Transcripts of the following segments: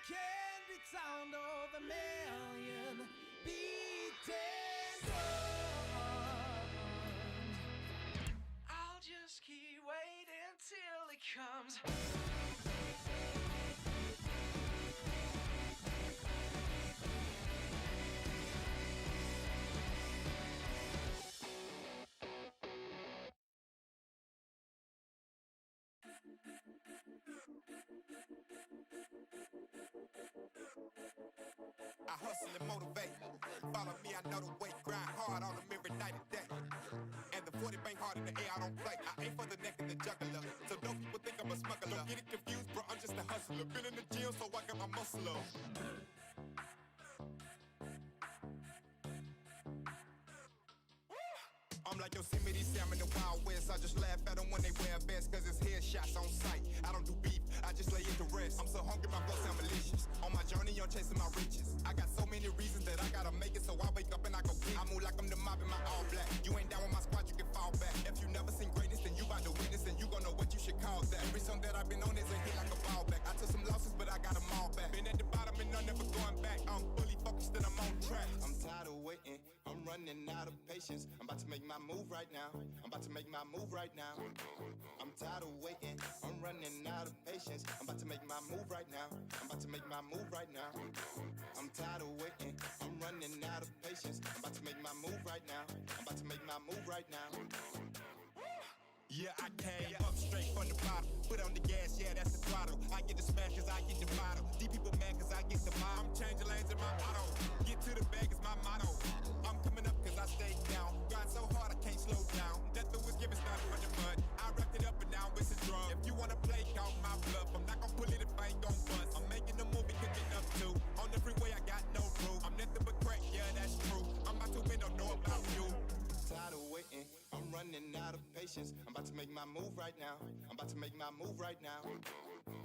can be sound of a million beaten drums. I'll just keep waiting till it comes. I hustle and motivate. Follow me, I know the way. Grind hard on them every night and day. And the 40 bang hard in the air, I don't play. I aim for the neck of the juggler. So don't people think I'm a smuggler. Don't get it confused, bro, I'm just a hustler. Been in the gym, so I got my muscle up. I'm like Yosemite Sam in the Wild West. I just laugh at them when they wear vests, cause it's headshots on sight. I don't do beef, I just lay it to rest. I'm so hungry, my flow sound malicious. On my journey, I'm chasing my riches. I got so many reasons that I gotta make it, so I wake up and I go get it. I move like I'm the mob in my all black. You ain't down with my squad, you can fall back. If you never seen greatness, then you bout to witness, and you gon' know what you should call that. Every song that I've been on is a hit like a ball back. I took some losses, but I got them all back. Been at the bottom and I'm never going back. I'm fully focused and I'm on track. I'm tired of waiting, I'm running out of patience. I'm about to make my move right now. I'm about to make my move right now. I'm tired of waiting, I'm running out of patience. I'm about to make my move right now. I'm about to make my move right now. I'm tired of waiting, I'm running out of patience. I'm about to make my move right now. I'm about to make my move right now. Yeah, I came up straight from the bottom. Put on the gas, yeah, that's the throttle. I get the smash cause I get the bottle. These people mad cause I get the mile. I'm changing lanes in my auto. Get to the bag is my motto. I'm coming up cause I stay down. Grind so hard I can't slow down. Death was given started from the mud. I wrapped it up and now it's a drum. If you wanna play, call my bluff. I'm not gon' pull it if I ain't gon' bust. I'm making a movie cooking up too. On the freeway I got no roof. I'm nothing but crack, yeah, that's true. I'm about to win, don't know about you. Tired of waiting, I'm running out of patience. I'm about to make my move right now. I'm about to make my move right now.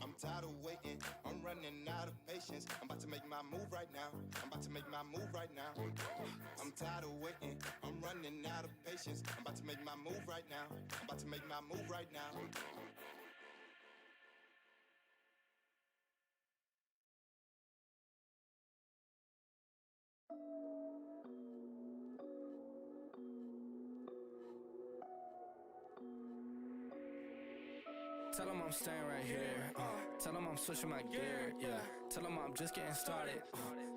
I'm tired of waiting, I'm running out of patience. I'm about to make my move right now. I'm about to make my move right now. I'm tired of waiting, I'm running out of patience. I'm about to make my move right now. I'm about to make my move right now. Tell them I'm staying right here. Tell them I'm switching my gear. Yeah. Tell them I'm just getting started.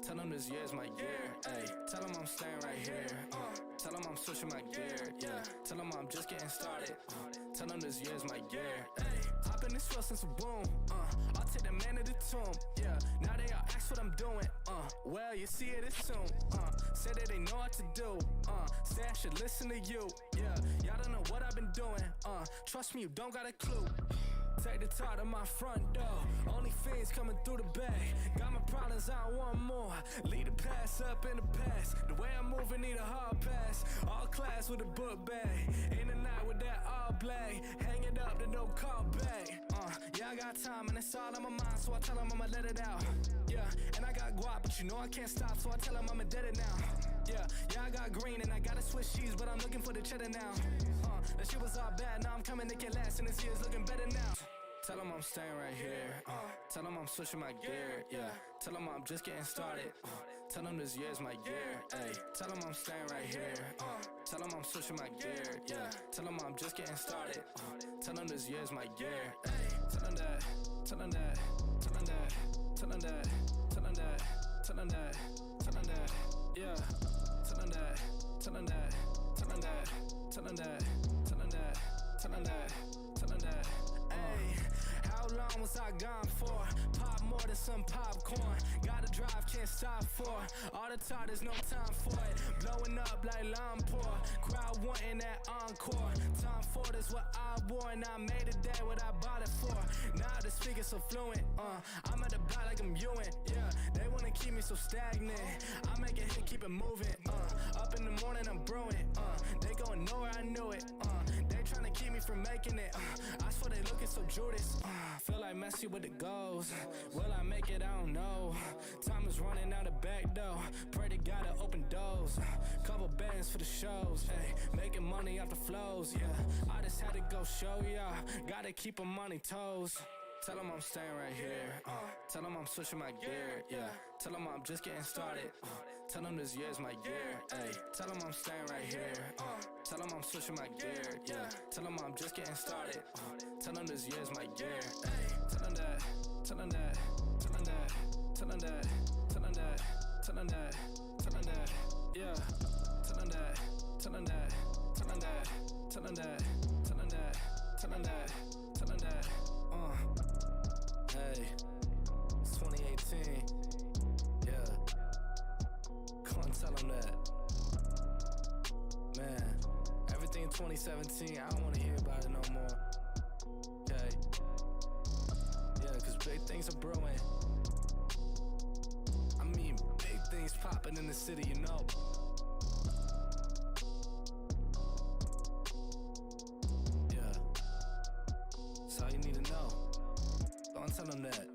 Tell them this year's my year. Ay. Tell them I'm staying right here. Tell them I'm switching my gear. Yeah. Tell them I'm just getting started. Tell them this year's my year. Ay. I've been this well since a boom. I'll take the man to the tomb. Yeah. Now they all ask what I'm doing. Well, you see it soon. Say that they know what to do. Say I should listen to you. Yeah. Y'all don't know what I've been doing. Trust me, you don't got a clue. Take the top to my front door. Only fiends coming through the bag. Got my problems, I want more. Lead the past up in the past. The way I'm moving need a hard pass. All class with a book bag. In the night with that all black. Hang it up to no call back. Yeah, I got time and it's all on my mind, so I tell them I'ma let it out. Yeah, and I got guap, but you know I can't stop, so I tell them I'm indebted now. Yeah, I got green and I gotta switch cheese, but I'm looking for the cheddar now. That shit was all bad, now I'm coming to get last, and this year's looking better now. Tell them I'm staying right here. Tell them I'm switching my gear. Yeah. Tell them I'm just getting started. Tell them this year's my year. Ay. Tell them I'm staying right here. Tell them I'm switching my gear. Yeah. Tell them I'm just getting started. Tell them this year's my year. Ay. Tell them that. Tell them that. Tell them that. Tell them that. Tell them that. Tell them that. Tell them that. Yeah. Tell them that. Tell them that. Tell them that. Tell them that. Tell them that. Tell them that. Tell them that. Ay. How long was I gone for? Pop more than some popcorn. Gotta drive, can't stop for. All the talk, there's no time for it. Blowing up like Lampore. Crowd wanting that encore. Tom Ford is what I wore, and I made a day what I bought it for. Now the speaker so fluent. I'm at the block like I'm Ewan. Yeah, they wanna keep me so stagnant. I make a hit, keep it moving. Up in the morning, I'm brewing. They going nowhere, I knew it. They tryna keep me from making it. I swear they looking so Judas. Feel like Messi with the goals. Will I make it? I don't know. Time is running out the back door. Pray to God to open doors. Couple bands for the shows. Ay, making money off the flows. Yeah, I just had to go show y'all. Gotta keep 'em on their toes. Tell them I'm staying right here. Tell them I'm switching my gear. Yeah. Tell them I'm just getting started. Tell them this year's my year. Ay. Tell them I'm staying right here. Tell them I'm switching my gear. Yeah. Tell them I'm just getting started. Tell them this year's my year. Ay. Tell them that. Tell them that. Tell them that. Tell them that. Tell them that. Tell them that. Tell them that. Yeah. Tell them that. Tell them that. Tell them that. Tell them that. Tell them that. Tell them that. Tell them that. Hey, it's 2018. Yeah. Come on, tell them that. Man, everything 2017, I don't want to hear about it no more. Okay? Yeah, cause big things are brewing. I mean, big things popping in the city, you know. Yeah. That's all you need to know. Don't tell them that.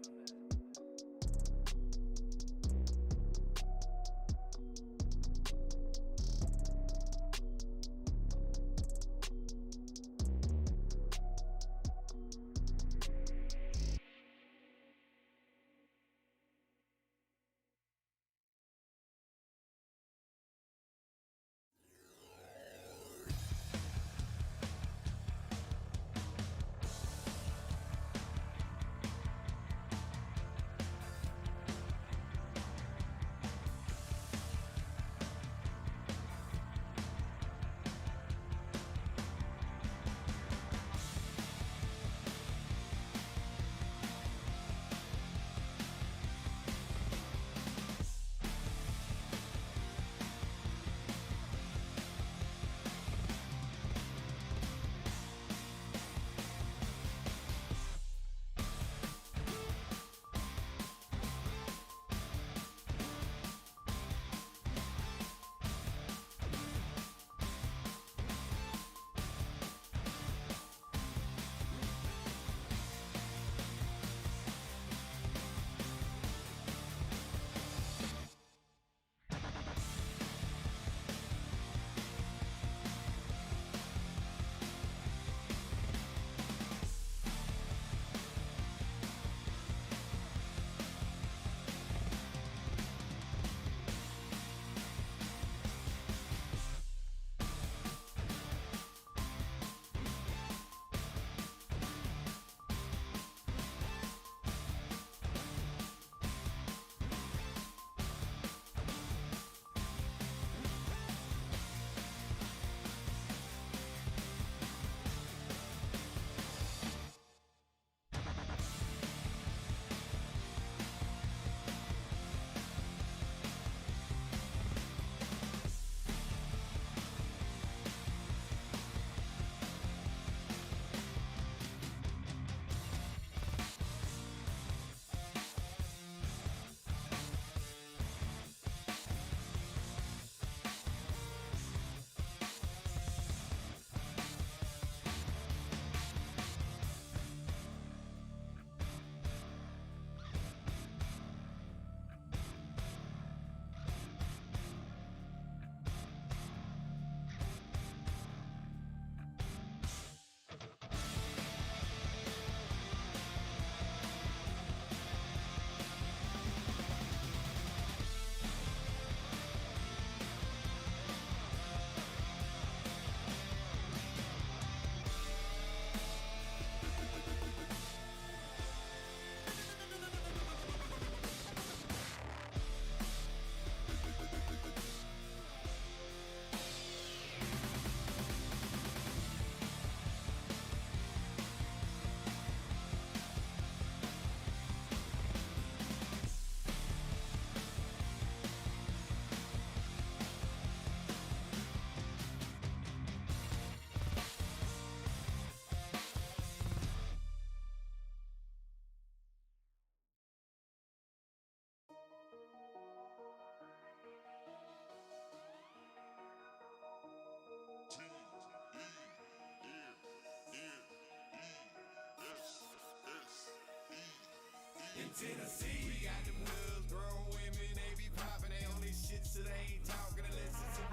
In Tennessee, we got them hoods, grown women, they be popping, they on this shit, so they ain't talking unless it's a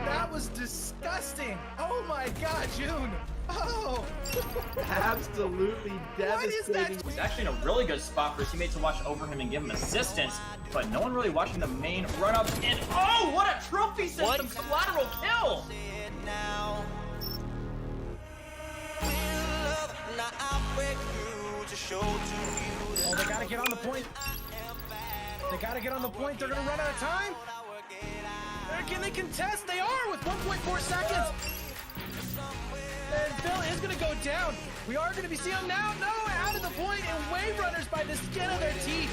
That was disgusting. Oh my God, June. Oh! Absolutely devastating. He's actually in a really good spot for his teammate to watch over him and give him assistance, but no one really watching the main run up. And oh, what a trophy system collateral kill! Oh, they gotta get on the point. They gotta get on the point. They're gonna run out of time. Can they contest? They are with 1.4 seconds. And Bill is gonna go down. We are gonna be seeing him now. No, out of the point, and Wave Runners by the skin of their teeth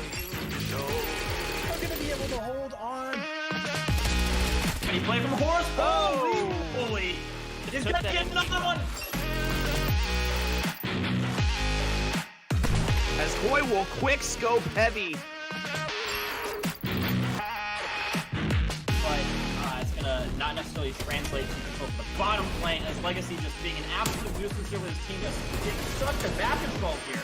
are gonna be able to hold on. Can he play from horse? Oh, holy! He's gonna get another one. As Hoy will quick scope heavy. But it's gonna not necessarily translate to control from the bottom lane, as Legacy just being an absolute nuisance here with his team just getting such a back control here.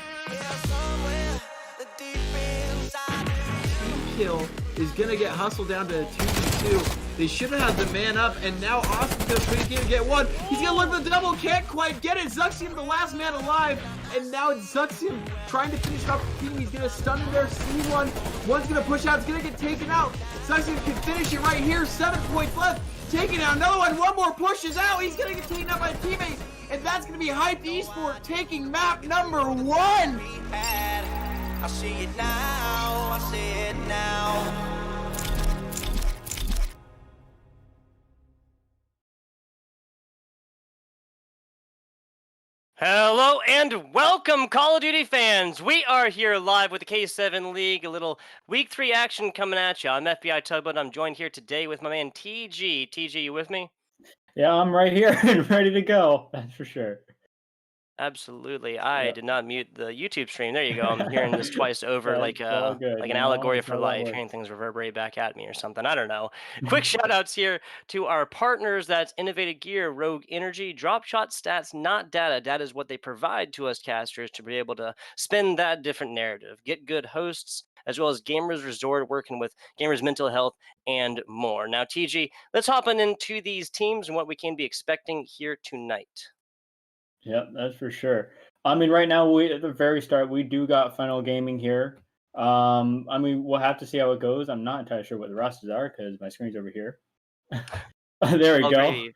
Kill is gonna get hustled down to 2v2. They should have had the man up, and now Austin's gonna try to get one. He's gonna look for the double, can't quite get it. Zuxium, the last man alive, and now it's Zuxium trying to finish off the team. He's gonna stun in there, see one. One's gonna push out, it's gonna get taken out. Zuxium can finish it right here. 7 points left. Taking out another one. One more pushes out. He's gonna get taken out by a teammate, and that's gonna be Hype Esport taking map number 1. I see it now, I see it now. Hello and welcome, Call of Duty fans. We are here live with the K7 League, a little Week 3 action coming at you. I'm FBI Tugboat. I'm joined here today with my man TG. TG, you with me? Yeah, I'm right here and ready to go. That's for sure. Absolutely. I did not mute the YouTube stream. There you go. I'm hearing this twice over, like an allegory for life, hearing things reverberate back at me or something. I don't know. Quick shout outs here to our partners. That's Innovated Gear, Rogue Energy, DropShotStats, not data. Data is what they provide to us casters to be able to spin that different narrative. GitGudHosts, as well as Gamers Resort, working with gamers' mental health and more. Now, TG, let's hop into these teams and what we can be expecting here tonight. Yep, that's for sure. I mean, right now, at the very start, we do got Final Gaming here. I mean, we'll have to see how it goes. I'm not entirely sure what the rosters are because my screen's over here. There we go.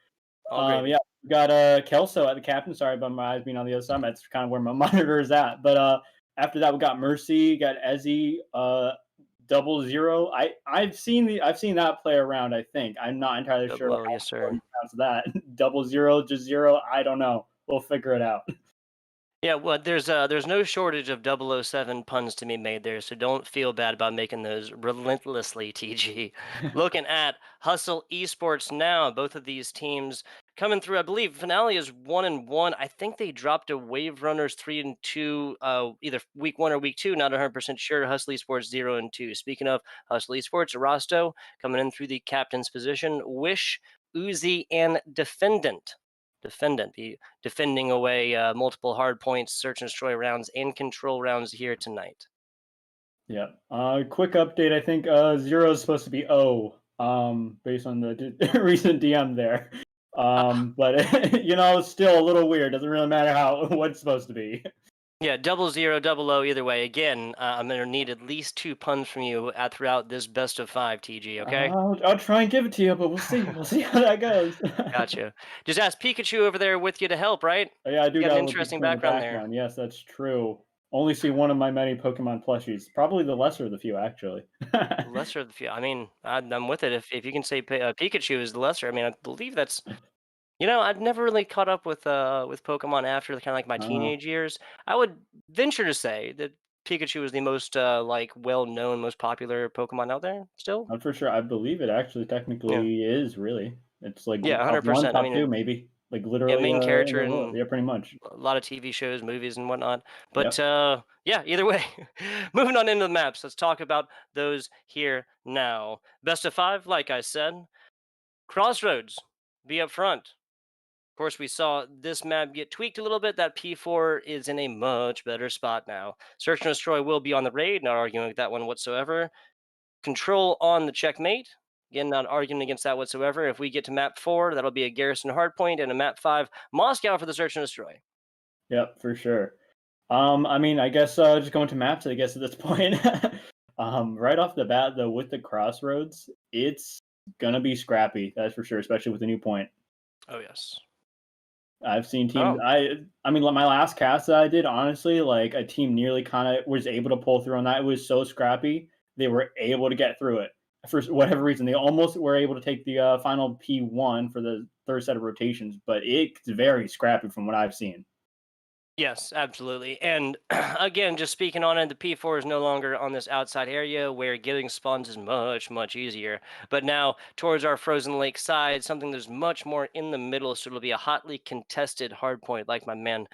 Yeah, we got Kelso at the captain. Sorry about my eyes being on the other side. That's kind of where my monitor is at. But after that, we got Mercy, got Ezzy, 00. I've seen that play around. I think I'm not entirely sure. Yes, sir. That 00, just 0. I don't know. We'll figure it out. Yeah, well, there's no shortage of 007 puns to be made there, so don't feel bad about making those relentlessly, TG. Looking at Hustle Esports now, both of these teams coming through. I believe Finale is 1-1. I think they dropped a Wave Runners 3-2, either week 1 or week 2. Not 100% sure. Hustle Esports 0-2. Speaking of Hustle Esports, Rosto coming in through the captain's position. Wish, Uzi, and Defendant be defending away multiple hard points, search and destroy rounds, and control rounds here tonight. Yeah. Quick update. I think 0 is supposed to be O, based on the recent DM there. But it's still a little weird. Doesn't really matter what it's supposed to be. Yeah, 00, 00, either way. Again, I'm going to need at least 2 puns from you throughout this best of 5, TG, okay? I'll try and give it to you, but we'll see. We'll see how that goes. Gotcha. Just ask Pikachu over there with you to help, right? Yeah, I do got an interesting background there. Yes, that's true. Only see one of my many Pokemon plushies. Probably the lesser of the few, actually. Lesser of the few. I mean, I'm with it. If you can say Pikachu is the lesser, I mean, I believe that's... I've never really caught up with Pokemon after kind of like my teenage years. I would venture to say that Pikachu is the most well-known, most popular Pokemon out there. Still, I'm for sure. I believe it actually technically is really. It's like 100%. Top 2 maybe. Like literally main character and pretty much. A lot of TV shows, movies, and whatnot. But either way, moving on into the maps. Let's talk about those here now. Best of 5, like I said. Crossroads, be up front. Of course, we saw this map get tweaked a little bit. That P4 is in a much better spot now. Search and Destroy will be on the raid. Not arguing with that one whatsoever. Control on the checkmate. Again, not arguing against that whatsoever. If we get to map 4, that'll be a Garrison hardpoint, and a map 5, Moscow for the search and destroy. Yep, for sure. I mean, I guess just going to maps, I guess, at this point. Right off the bat, though, with the crossroads, it's going to be scrappy, that's for sure, especially with the new point. Oh, yes. I've seen teams. I mean, my last cast that I did, honestly, like a team nearly kind of was able to pull through on that. It was so scrappy, they were able to get through it for whatever reason. They almost were able to take the final P1 for the third set of rotations, but it's very scrappy from what I've seen. Yes, absolutely. And again, just speaking on it, the P4 is no longer on this outside area where getting spawns is much, much easier. But now towards our Frozen Lake side, something that's much more in the middle, so it'll be a hotly contested hardpoint, like my man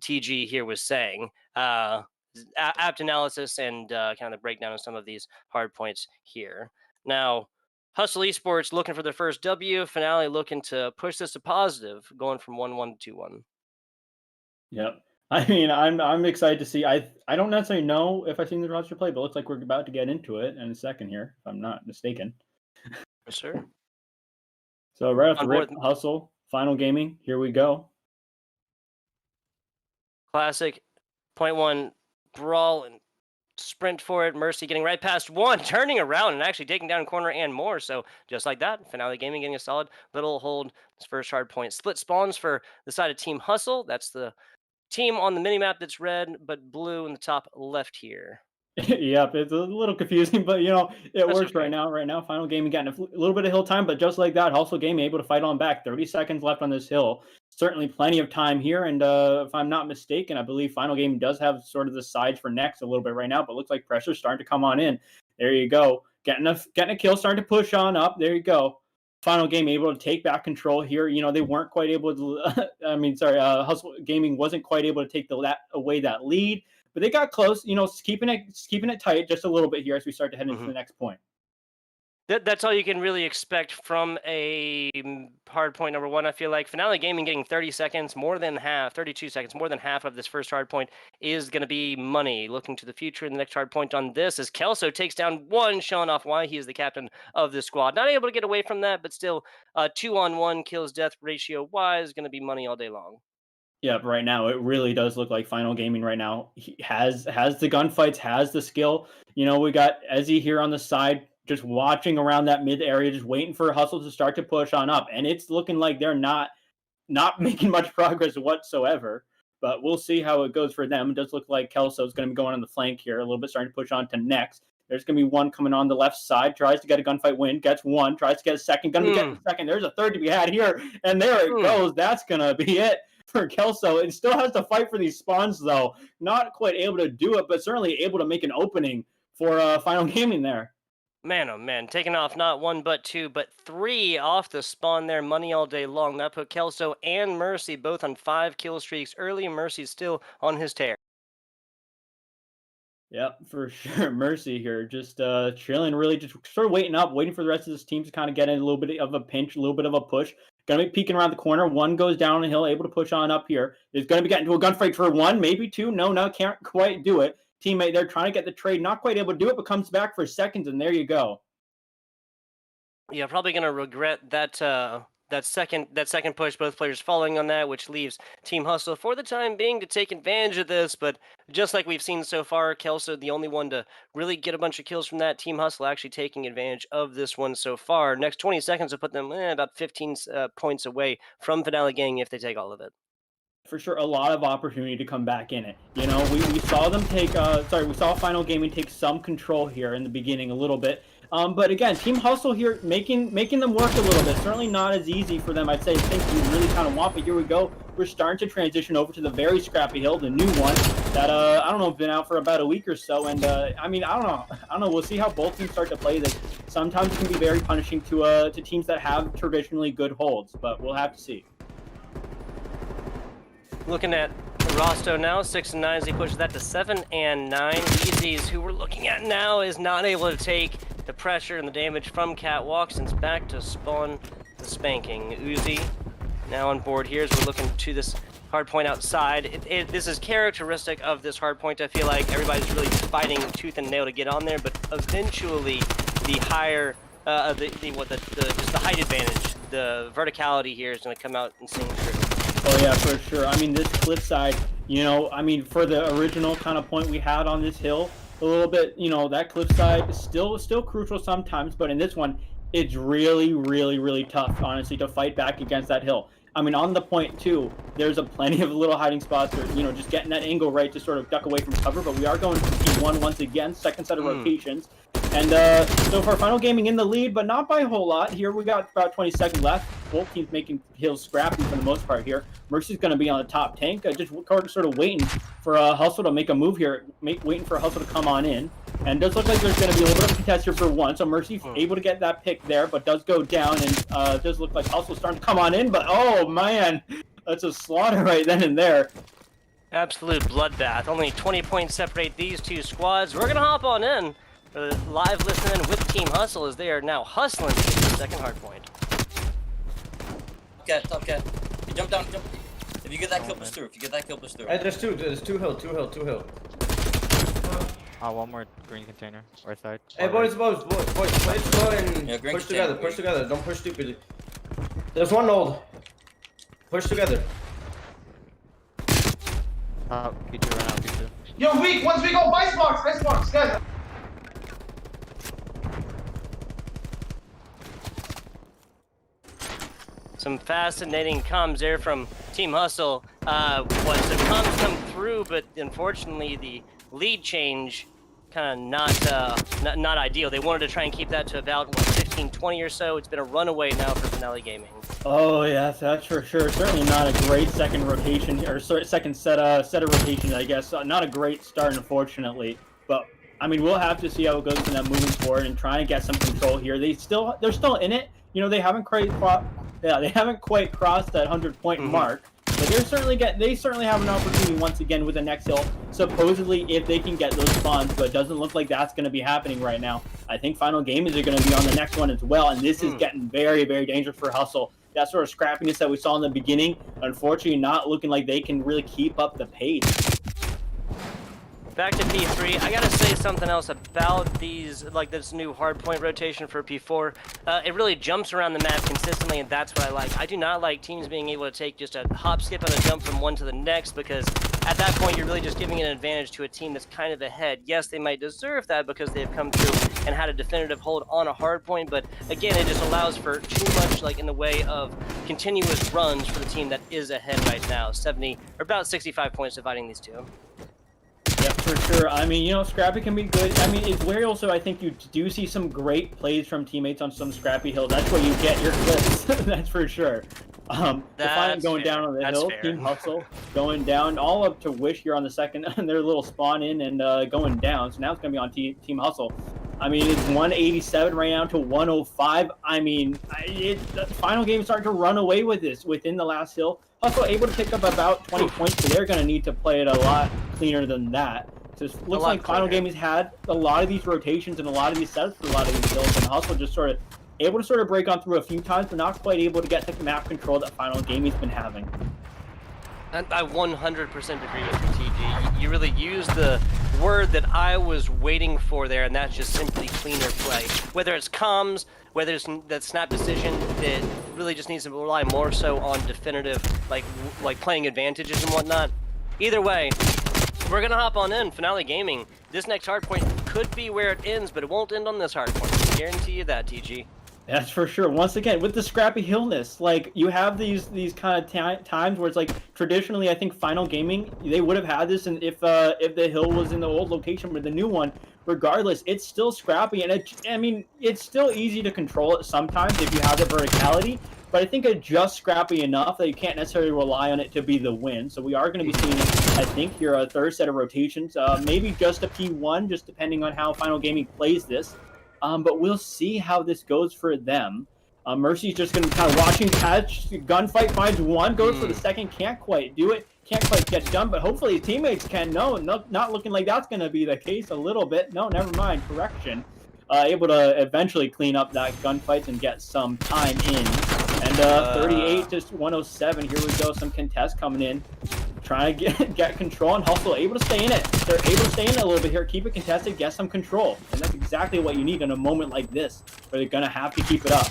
TG here was saying. Apt analysis and kind of the breakdown of some of these hardpoints here. Now, Hustle Esports looking for their first W. Finale looking to push this to positive, going from 1-1 to 2-1. Yep. I mean, I'm excited to see. I don't necessarily know if I've seen the roster play, but it looks like we're about to get into it in a second here, if I'm not mistaken. Yes, sir. So right off the rip, Hustle, Final Gaming, here we go. Classic, point 1, brawl and sprint for it. Mercy getting right past 1, turning around and actually taking down corner and more. So just like that, Finale Gaming getting a solid little hold. This first hard point. Split spawns for the side of Team Hustle. That's the team on the minimap that's red, but blue in the top left here. Yep, it's a little confusing, but you know, it works okay. Right now, Final Gaming getting a little bit of hill time, but just like that, Hustle Gaming able to fight on back. 30 seconds left on this hill. Certainly plenty of time here, and if I'm not mistaken, I believe Final Gaming does have sort of the sides for next a little bit right now, but looks like pressure's starting to come on in. There you go. Getting a kill, starting to push on up. There you go. Final Game able to take back control here. You know, they weren't quite able to, Hustle Gaming wasn't quite able to take away that lead, but they got close, you know, keeping it tight just a little bit here as we start to head into the next point. That's all you can really expect from a hard point number 1. I feel like Finale Gaming getting 30 seconds, more than half, 32 seconds, more than half of this first hard point is going to be money. Looking to the future, the next hard point on this is Kelso takes down 1, showing off why he is the captain of the squad. Not able to get away from that, but still 2-on-1 kills death ratio wise, going to be money all day long. Yeah, right now it really does look like Final Gaming right now. He has the gunfights, has the skill. You know, we got Ezzy here on the side, just watching around that mid area, just waiting for Hustle to start to push on up. And it's looking like they're not making much progress whatsoever. But we'll see how it goes for them. It does look like Kelso's going to be going on the flank here, a little bit starting to push on to next. There's going to be 1 coming on the left side, tries to get a gunfight win, gets 1, tries to get a second, going to get a second. There's a third to be had here, and there it goes. That's going to be it for Kelso. It still has to fight for these spawns, though. Not quite able to do it, but certainly able to make an opening for Final Gaming there. Man, oh man, taking off not 1 but 2, but 3 off the spawn there, money all day long. That put Kelso and Mercy both on 5 kill streaks early. Mercy's still on his tear. Yep, for sure. Mercy here, just chilling, really just sort of waiting for the rest of this team to kind of get in a little bit of a pinch, a little bit of a push. Gonna be peeking around the corner. 1 goes down the hill, able to push on up here. Is gonna be getting to a gunfight for 1, maybe 2. No, can't quite do it. Teammate there trying to get the trade, not quite able to do it, but comes back for seconds, and there you go. Yeah, probably gonna regret that that second push. Both players falling on that, which leaves Team Hustle for the time being to take advantage of this. But just like we've seen so far, Kelso the only one to really get a bunch of kills from that. Team Hustle actually taking advantage of this one so far. Next 20 seconds will put them about 15 points away from Finale Gang if they take all of it. For sure, a lot of opportunity to come back in it. You know, we saw them take, we saw Final Gaming take some control here in the beginning a little bit. But again, Team Hustle here making them work a little bit. Certainly not as easy for them, I'd say, things we really kind of want. But here we go. We're starting to transition over to the very scrappy hill, the new one that, I don't know, been out for about a week or so. And, I mean, I don't know. We'll see how both teams start to play this. Sometimes it can be very punishing to teams that have traditionally good holds, but we'll have to see. Looking at Rosto now, 6 and 9 as he pushes that to 7 and 9. Easy's, who we're looking at now, is not able to take the pressure and the damage from Catwalks, and it's back to spawn the spanking. Uzi now on board here as we're looking to this hard point outside. This is characteristic of this hard point. I feel like everybody's really fighting tooth and nail to get on there, but eventually the higher just the height advantage. The verticality here is going to come out and sing through. Oh yeah, for sure. I mean, this cliffside, you know, I mean, for the original kind of point we had on this hill, a little bit, you know, that cliffside is still crucial sometimes, but in this one, it's really tough, honestly, to fight back against that hill. I mean, on the point too, there's a plenty of little hiding spots, or you know, just getting that angle right to sort of duck away from cover. But we are going to P1 once again, second set of rotations, and so far, Final Gaming in the lead, but not by a whole lot. Here we got about 20 seconds left. Both teams making hills scrappy for the most part here. Mercy's going to be on the top tank, just sort of waiting for Hustle to make a move here, waiting for Hustle to come on in. And does look like there's going to be a little bit of a contest here for one. So Mercy's able to get that pick there, but does go down, and does look like Hustle's starting to come on in. But oh man, that's a slaughter right then and there. Absolute bloodbath. Only 20 points separate these two squads. We're going to hop on in. Live listening with Team Hustle as they are now hustling to the second hard point. Top cat. You jump down, jump. If you get that kill, push through. Hey, there's two hill. One more green container, or side. Hey, boys, play slow and Yeah, push together. Don't push stupidly. There's one old. Push together. P2 right now, P2. Yo, weak. Once we go, ice box, guys. Some fascinating comms there from Team Hustle. Some comms come through, but unfortunately the lead change kind of not ideal. They wanted to try and keep that to about 16-20 or so. It's been a runaway now for Finale Gaming. Oh yeah, that's for sure. Certainly not a great second rotation or second set of rotations, I guess. Not a great start, unfortunately. But I mean, we'll have to see how it goes in that moving forward and try and get some control here. They're still in it. You know, they haven't quite crossed that 100-point mark. But they certainly have an opportunity once again with the next hill, supposedly if they can get those spawns, but it doesn't look like that's going to be happening right now. I think Final Gamers are going to be on the next one as well, and this is getting very dangerous for Hustle. That sort of scrappiness that we saw in the beginning, unfortunately not looking like they can really keep up the pace. Back to P3, I gotta say something else about these, like this new hardpoint rotation for P4. It really jumps around the map consistently, and that's what I like. I do not like teams being able to take just a hop, skip, and a jump from one to the next, because at that point you're really just giving an advantage to a team that's kind of ahead. Yes, they might deserve that because they've come through and had a definitive hold on a hardpoint, but again, it just allows for too much, like in the way of continuous runs for the team that is ahead right now. 70 or about 65 points dividing these two. Yeah, for sure. I mean, you know, scrappy can be good. I mean, it's where also I think you do see some great plays from teammates on some scrappy hills. That's where you get your clips. That's for sure. Defiant going down on the hill, Team Hustle going down, all up to Wish here on the second, their little spawn in and going down. So now it's going to be on Team Hustle. I mean, it's 187 right now to 105. I mean, the Final Game starting to run away with this within the last hill. Hustle able to pick up about 20 points, but they're going to need to play it a lot cleaner than that. So it looks like Final Game has had a lot of these rotations and a lot of these setups for a lot of these hills, and Hustle just sort of able to break on through a few times, but not quite able to get the map control that Final Gaming's been having. And I 100% agree with you, TG. You really used the word that I was waiting for there, and that's just simply cleaner play. Whether it's comms, whether it's that snap decision that really just needs to rely more so on definitive, like playing advantages and whatnot. Either way, we're gonna hop on in. Finale Gaming. This next hardpoint could be where it ends, but it won't end on this hardpoint. I guarantee you that, TG. That's for sure. Once again, with the scrappy hillness, like you have these kind of times where it's like traditionally, I think Final Gaming they would have had this, and if the hill was in the old location or the new one, regardless, it's still scrappy, and it's still easy to control it sometimes if you have the verticality. But I think it's just scrappy enough that you can't necessarily rely on it to be the win. So we are going to be seeing, I think, here a third set of rotations, maybe just a P1, just depending on how Final Gaming plays this. But we'll see how this goes for them. Mercy's just going to kind of watching catch. Gunfight finds one, goes for the second, can't quite do it. Can't quite get done, but hopefully his teammates can. No, not looking like that's going to be the case a little bit. No, never mind, correction. Able to eventually clean up that gunfight and get some time in. And 38 to 107, here we go, some contest coming in. trying to get control, and Hustle able to stay in it. They're able to stay in it a little bit here, keep it contested, get some control. And that's exactly what you need in a moment like this, where they're going to have to keep it up.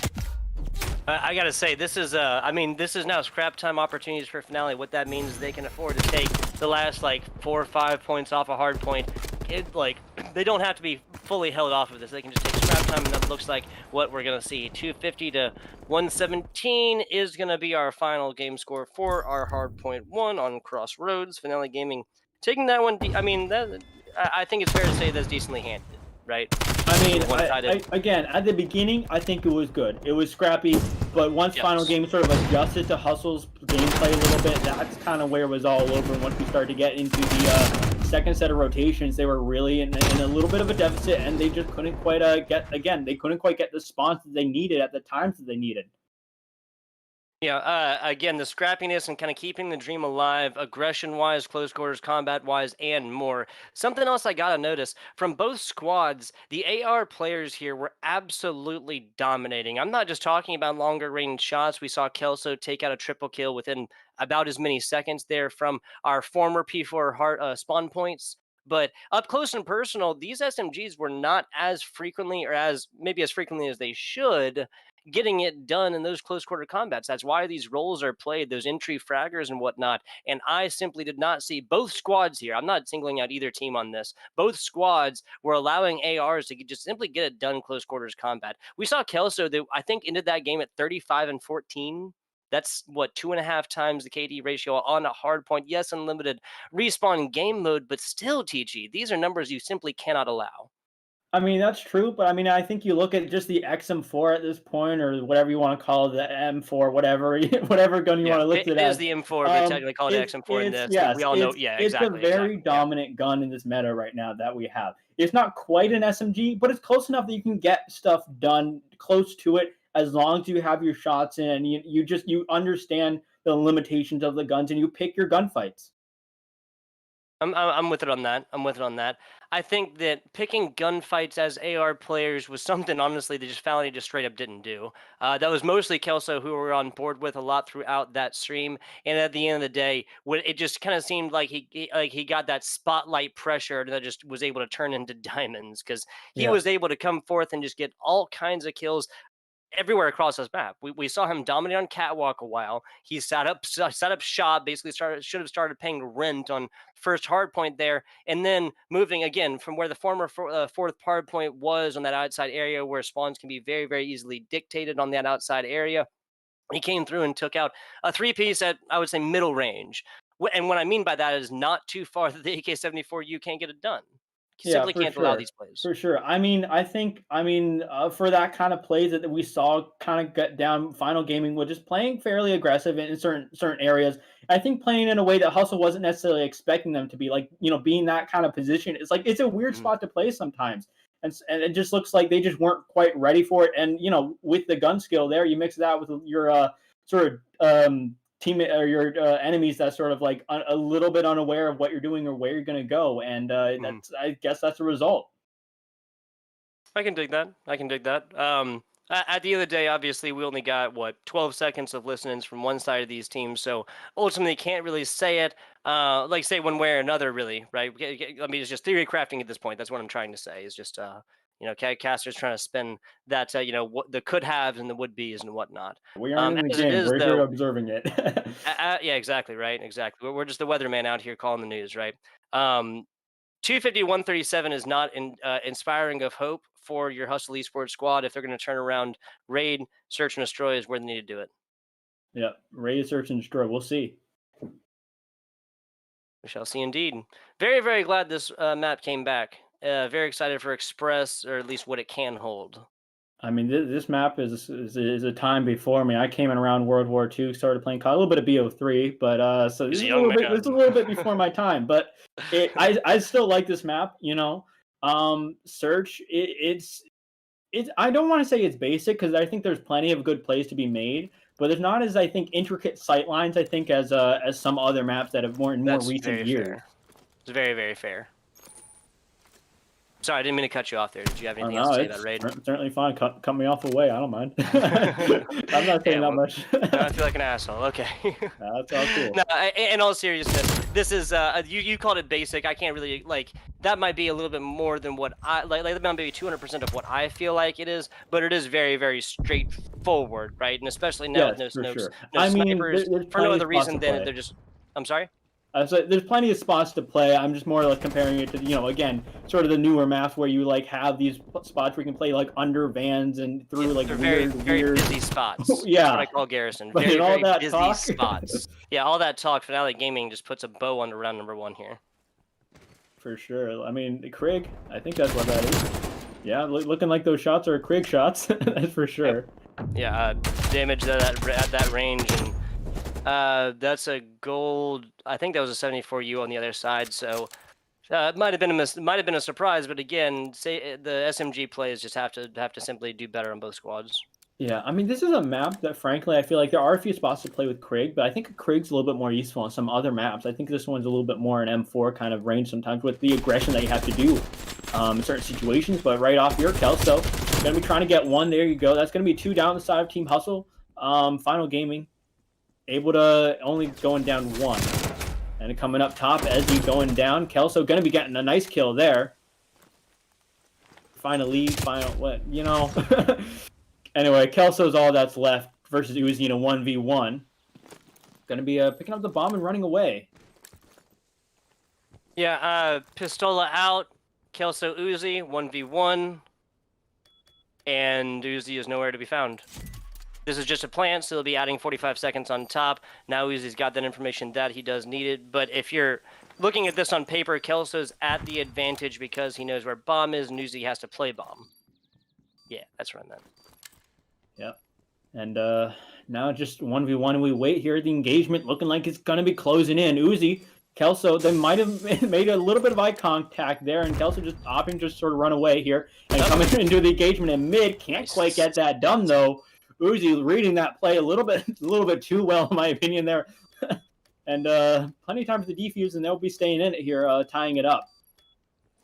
I gotta say, this is I mean, this is now scrap time opportunities for Finale. What that means is they can afford to take the last like 4 or 5 points off a hard point. They don't have to be fully held off of this. They can just take scrap time, and that looks like what we're gonna see. 250 to 117 is gonna be our final game score for our hard point 1 on Crossroads. Finale Gaming taking that one. I mean, I think it's fair to say that's decently handed, right? I mean, again, at the beginning, I think it was good. It was scrappy, but once Final Game sort of adjusted to Hustle's gameplay a little bit, that's kind of where it was all over. And once we started to get into the second set of rotations, they were really in a little bit of a deficit, and they just couldn't quite they couldn't quite get the spawns that they needed at the times that they needed. Yeah, again, the scrappiness and kind of keeping the dream alive, aggression-wise, close quarters, combat-wise, and more. Something else I gotta notice, from both squads, the AR players here were absolutely dominating. I'm not just talking about longer range shots. We saw Kelso take out a triple kill within about as many seconds there from our former P4 spawn points. But up close and personal, these SMGs were not as frequently, or maybe as frequently as they should, getting it done in those close quarter combats. That's why these roles are played, those entry fraggers and whatnot. And I simply did not see both squads here. I'm not singling out either team on this. Both squads were allowing ARs to just simply get it done close quarters combat. We saw Kelso that I think ended that game at 35 and 14. That's what, 2.5 times the KD ratio on a hard point. Yes, unlimited respawn game mode, but still, TG, these are numbers you simply cannot allow. I mean, that's true, but I mean, I think you look at just the XM4 at this point, or whatever you want to call it, the M4, whatever gun you want to list it as. It is the M4, but technically called XM4 in this. Yes, we all know, exactly. It's a very dominant gun in this meta right now that we have. It's not quite an SMG, but it's close enough that you can get stuff done close to it as long as you have your shots in, and you understand the limitations of the guns, and you pick your gunfights. I'm with it on that. I think that picking gunfights as AR players was something, honestly, that Finale just straight up didn't do. That was mostly Kelso who we were on board with a lot throughout that stream. And at the end of the day, it just kind of seemed like he got that spotlight pressure that just was able to turn into diamonds, because he was able to come forth and just get all kinds of kills everywhere across this map. We saw him dominate on Catwalk a while. He set up shop, basically should have started paying rent on first hard point there, and then moving again from where the former fourth hard point was on that outside area where spawns can be very, very easily dictated on that outside area. He came through and took out a 3-piece at, I would say, middle range. And what I mean by that is not too far that the AK-74U can't get it done. You simply can't allow these plays. For sure. I mean, for that kind of plays that we saw kind of get down, Final Gaming was just playing fairly aggressive in certain areas. I think playing in a way that Hustle wasn't necessarily expecting them to be, like, being that kind of position. It's like, it's a weird spot to play sometimes. And it just looks like they just weren't quite ready for it. And, with the gun skill there, you mix that with your sort of teammate or your enemies that's sort of like a little bit unaware of what you're doing or where you're going to go, and I guess that's the result. I can dig that. At the end of the day, obviously, we only got 12 seconds of listenings from one side of these teams, so ultimately can't really say it say one way or another, really, right? I mean, it's just theory crafting at this point. That's what I'm trying to say, is just Caster's trying to spin that, what the could haves and the would be's and whatnot. We aren't in the game. We're here observing it. Yeah, exactly, right? Exactly. We're just the weatherman out here calling the news, right? 250, 137 is not inspiring of hope for your Hustle Esports squad if they're going to turn around, raid, search, and destroy is where they need to do it. Yeah, raid, search, and destroy. We'll see. We shall see indeed. Very, very glad this map came back. Very excited for Express, or at least what it can hold. I mean, this map is a time before me. I came in around World War II, started playing a little bit of BO3, but so this is a little bit before my time. But I still like this map. Search. It's I don't want to say it's basic, because I think there's plenty of good plays to be made, but there's not as, I think, intricate sight lines, I think, as some other maps that have more recent years. Fair. It's very, very fair. Sorry, I didn't mean to cut you off there. Did you have anything no, else to say it's about Raid? certainly fine. Cut me off away. I don't mind. I'm not saying that much. No, I feel like an asshole. Okay. That's all cool. No, in all seriousness, this is you called it basic. I can't really like that. Might be a little bit more than what I like. That might be 200% of what I feel like it is, but it is very, very straightforward, right? And especially now with no for snopes, sure. no I mean, snipers, there's for no plenty other of spots reason to than play. they're just. I'm sorry. So there's plenty of spots to play. I'm just more like comparing it to, again, sort of the newer maps where you like have these spots where you can play like under vans and through like They're weird, very busy spots. Yeah. That's what I call Garrison. But Very, in all very that busy talk- spots. Yeah, all that talk. Finale Gaming just puts a bow on round number 1 here. For sure. I mean, Craig, I think that's what that is. Yeah, looking like those shots are Craig shots. That's for sure. Yeah, damage at that range, and that's a gold. I think that was a 74U on the other side. So it might have been a surprise, but again, say the SMG players just have to simply do better on both squads. Yeah, I mean, this is a map that, frankly, I feel like there are a few spots to play with Craig, but I think Craig's a little bit more useful on some other maps. I think this one's a little bit more an M4 kind of range sometimes with the aggression that you have to do in certain situations. But right off here, Kelso, going to be trying to get one. There you go. That's going to be 2 down the side of Team Hustle. Final Gaming, able to only going down 1. And coming up top, Ezzy going down. Kelso going to be getting a nice kill there. Finally, Anyway, Kelso's all that's left versus Uzi in a 1v1. Going to be picking up the bomb and running away. Yeah, Pistola out, Kelso Uzi, 1v1, and Uzi is nowhere to be found. This is just a plant, so they'll be adding 45 seconds on top. Now Uzi's got that information that he does need it, but if you're looking at this on paper, Kelso's at the advantage because he knows where bomb is, and Uzi has to play bomb. Yeah, that's right then. Yep. And now just 1v1, and we wait here. The engagement looking like it's going to be closing in. Uzi, Kelso, they might have made a little bit of eye contact there, and Kelso just opting to sort of run away here and coming into the engagement in mid. Can't quite get that done, though. Uzi reading that play a little bit too well, in my opinion, there. And plenty of time for the defuse, and they'll be staying in it here, tying it up.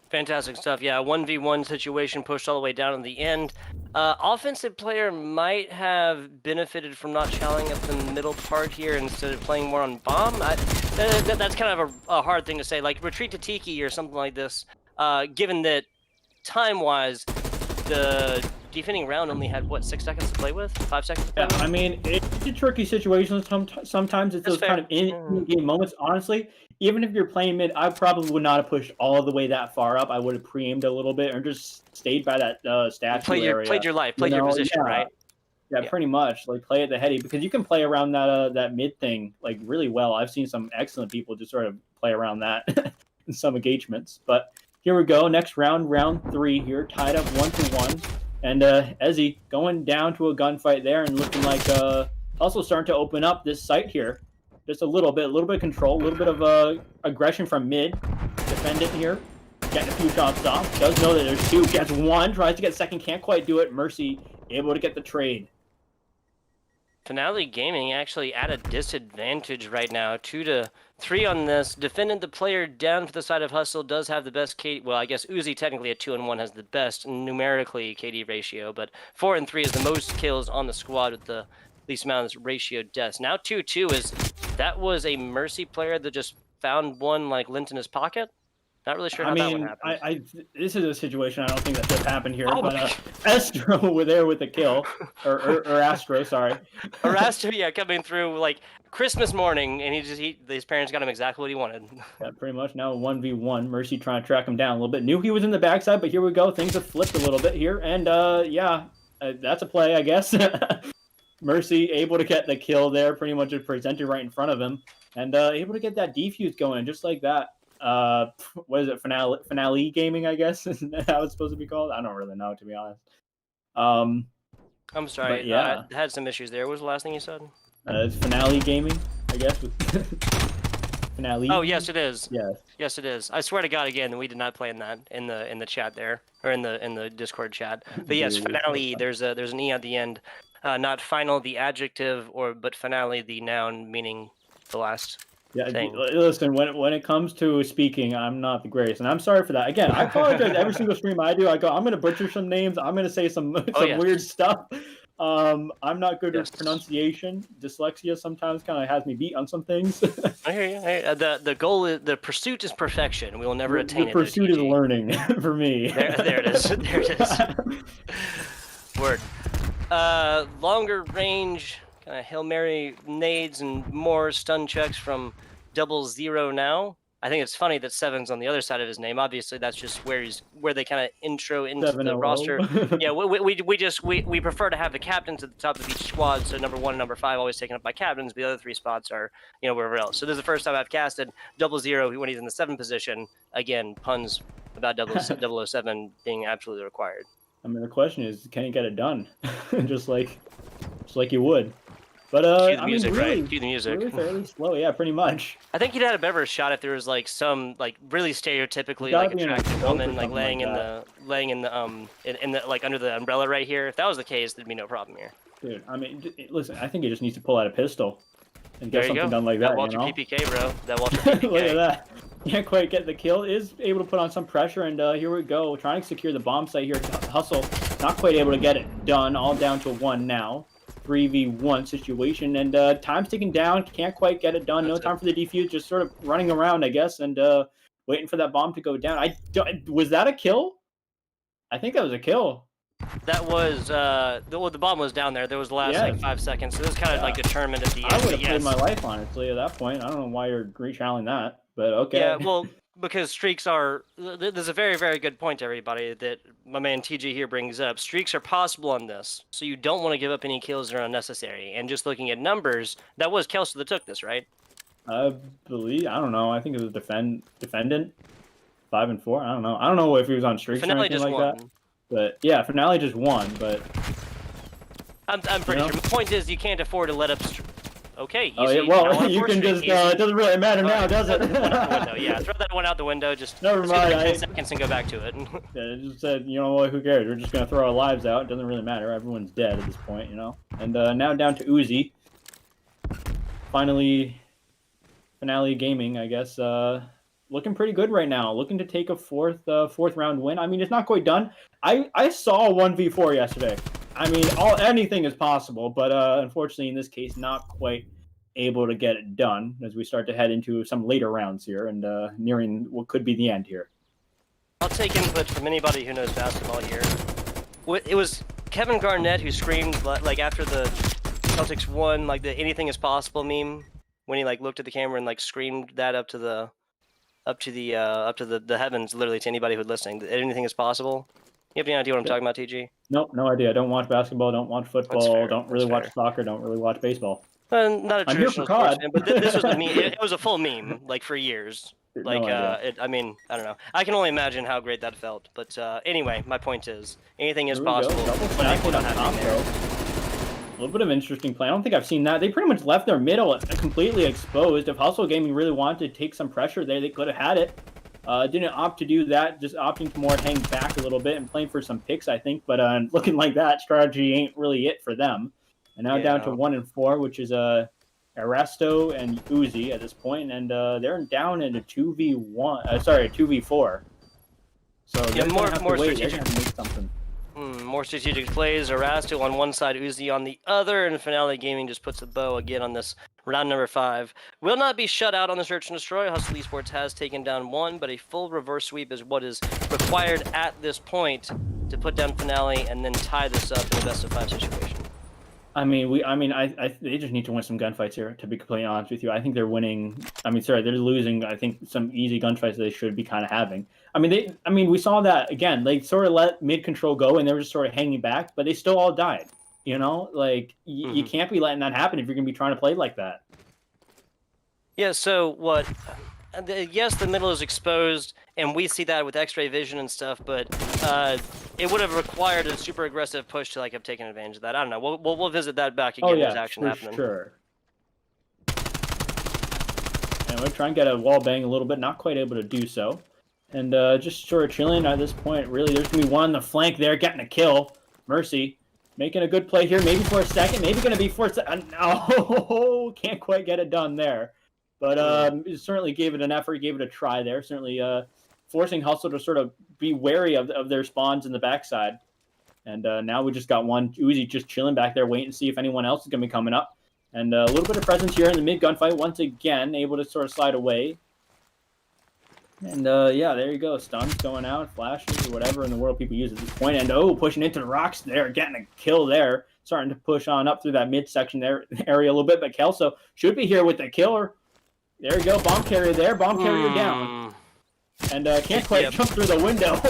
Fantastic stuff. Yeah, 1v1 situation pushed all the way down in the end. Offensive player might have benefited from not challenging up the middle part here instead of playing more on bomb. That's kind of a hard thing to say. Like retreat to Tiki or something like this. Given that time-wise, the defending round only had, what, 6 seconds to play with? 5 seconds to play with? I mean, it's a tricky situation. Sometimes it's those kind of in-game moments. Honestly, even if you're playing mid, I probably would not have pushed all the way that far up. I would have pre-aimed a little bit or just stayed by that statue area. Played your life, played your position, right? Yeah, pretty much. Like, play at the heady, because you can play around that mid thing, like, really well. I've seen some excellent people just sort of play around that in some engagements. But here we go. Next round, round 3 here, tied up 1-1. And Ezzy going down to a gunfight there and looking like also starting to open up this site here. Just a little bit of control, a little bit of aggression from mid. Defendant here, getting a few shots off. Does know that there's 2, gets 1, tries to get second, can't quite do it. Mercy able to get the trade. Finale Gaming actually at a disadvantage right now, 2-3 on this. Defendant the player down for the side of Hustle does have the best KD. Well, I guess Uzi technically at 2-1 has the best numerically KD ratio, but 4 and 3 is the most kills on the squad with the least amount of ratio deaths. Now 2-2 is that was a Mercy player that just found one like lint in his pocket. Not really sure how that one happened. This is a situation I don't think that should happen here. But Astro were there with the kill, or Astro, sorry. Or Astro, yeah, coming through like Christmas morning, and his parents got him exactly what he wanted. Yeah, pretty much. Now 1v1. Mercy trying to track him down a little bit. Knew he was in the backside, but here we go. Things have flipped a little bit here, and that's a play, I guess. Mercy able to get the kill there, pretty much presented right in front of him, and able to get that defuse going just like that. What is it? Finale Gaming, I guess. Is that how it's supposed to be called? I don't really know, to be honest. I'm sorry. Yeah, I had some issues there. What was the last thing you said? It's Finale Gaming, I guess. Finale. Oh yes, it is. Yes. Yes, it is. I swear to God, again, we did not plan that in the chat there, or in the Discord chat. But yes, Finale. There's an e at the end. Not final, the adjective, but finale, the noun, meaning the last. Yeah, thing. listen, when it comes to speaking, I'm not the greatest, and I'm sorry for that. Again, I apologize every single stream I do. I go, I'm gonna butcher some names. I'm gonna say some yes. weird stuff. I'm not good Yes. with pronunciation. Dyslexia sometimes kind of has me beat on some things. I hear you. The goal is the pursuit is perfection. We will never attain The it. pursuit is TG. learning for me. There it is. There it is. Word. Longer range, kind of Hail Mary nades and more stun checks from 00 now. I think it's funny that 7's on the other side of his name. Obviously, that's just where they kind of intro into the 700. roster. Yeah, we prefer to have the captains at the top of each squad. So number 1 and number 5 always taken up by captains. The other 3 spots are wherever else. So this is the first time I've casted 00 when he's in the 7 position. Again, puns about 007 being absolutely required. I mean, the question is, can he get it done? just like you would. But Cue the music, really, right? Cue the music. Really fairly slow, yeah, pretty much. I think he'd had a better shot if there was like some like really stereotypically like attractive woman like laying in the like under the umbrella right here. If that was the case, there'd be no problem here. Dude, I mean, listen, I think he just needs to pull out a pistol and get something done like That that. Walter PPK, bro. That Walter PPK. Look at that. Can't quite get the kill. Is able to put on some pressure, and here we go. Trying to secure the bomb site here. Hustle, not quite able to get it done. All down to 1 now. 3v1 situation, and time's ticking down. Can't quite get it done. No time for the defuse. Just sort of running around, I guess, and waiting for that bomb to go down. Was that a kill? I think that was a kill. That was the bomb was down there. There was the last like 5 seconds. So this kind of like determined at the end. I would have played my life honestly at that point. I don't know why you're rechalling that, but okay. Yeah, well, because streaks are. There's a very, very good point to everybody that my man TG here brings up. Streaks are possible on this, so you don't want to give up any kills that are unnecessary. And just looking at numbers, that was Kelso that took this, right? I don't know. I think it was defendant 5 and 4. I don't know. I don't know if he was on streaks Finale or anything just like won. that. But yeah, Finale just won. But I'm pretty sure. The point is, you can't afford to let up. Okay. Oh yeah. Well, you can just. It doesn't really matter now, does it? Yeah, throw that one out the window. Just never mind. 10 seconds and go back to it. Yeah, it just said, you know what? Who cares? We're just gonna throw our lives out. It doesn't really matter. Everyone's dead at this point, you know. And now down to Uzi. Finally, Finale Gaming, I guess. Looking pretty good right now. Looking to take a fourth round win. I mean, it's not quite done. I saw a 1v4 yesterday. I mean, anything is possible, but unfortunately in this case, not quite able to get it done as we start to head into some later rounds here and nearing what could be the end here. I'll take input from anybody who knows basketball here. It was Kevin Garnett who screamed like after the Celtics won, like the "anything is possible" meme when he like looked at the camera and like screamed that up to the heavens, literally to anybody who's listening. Anything is possible. You have any idea what I'm talking about, TG? Nope, no idea. I don't watch basketball, don't watch football, don't really watch soccer, don't really watch baseball. Not a traditional sports fan, but this was a meme. It was a full meme, like for years. Like, I mean, I don't know. I can only imagine how great that felt. But anyway, my point is, anything is possible. A little bit of interesting play. I don't think I've seen that. They pretty much left their middle completely exposed. If Hustle Gaming really wanted to take some pressure there, they could have had it. Didn't opt to do that, just opting to more hang back a little bit and playing for some picks, I think. But looking like that, strategy ain't really it for them. And now down to 1 and 4, which is Erasto and Uzi at this point, and they're down in a 2v1. A 2v4. So they're more gonna have to wait. strategic. They're gonna make something. More strategic plays. Erasto on one side, Uzi on the other, and Finale Gaming just puts a bow again on this round number 5. Will not be shut out on the search and destroy. Hustle Esports has taken down 1, but a full reverse sweep is what is required at this point to put down Finale and then tie this up in a best of 5 situation. I mean, they just need to win some gunfights here, to be completely honest with you. I think they're winning. They're losing, I think, some easy gunfights that they should be kind of having. We saw that, again, they sort of let mid-control go, and they were just sort of hanging back, but they still all died, you know? Like, you can't be letting that happen if you're going to be trying to play like that. Yeah, so what... Yes, the middle is exposed, and we see that with X-ray vision and stuff, but it would have required a super aggressive push to like have taken advantage of that. I don't know. We'll visit that back again. There's action happening. Sure. And we're trying to get a wall bang a little bit, not quite able to do so, and just sort of chilling at this point. Really, there's gonna be one on the flank there, getting a kill. Mercy making a good play here, maybe for a second, maybe gonna be for a second. No, can't quite get it done there. But it certainly gave it an effort, gave it a try there. Certainly forcing Hustle to sort of be wary of their spawns in the backside. And now we just got one Uzi just chilling back there, waiting to see if anyone else is going to be coming up. And a little bit of presence here in the mid gunfight once again, able to sort of slide away. And yeah, there you go. Stuns going out, flashes, or whatever in the world people use at this point. And pushing into the rocks there, getting a kill there. Starting to push on up through that midsection there area a little bit. But Kelso should be here with the killer. There you go. Bomb carrier there. Bomb carrier down. And can't quite jump through the window.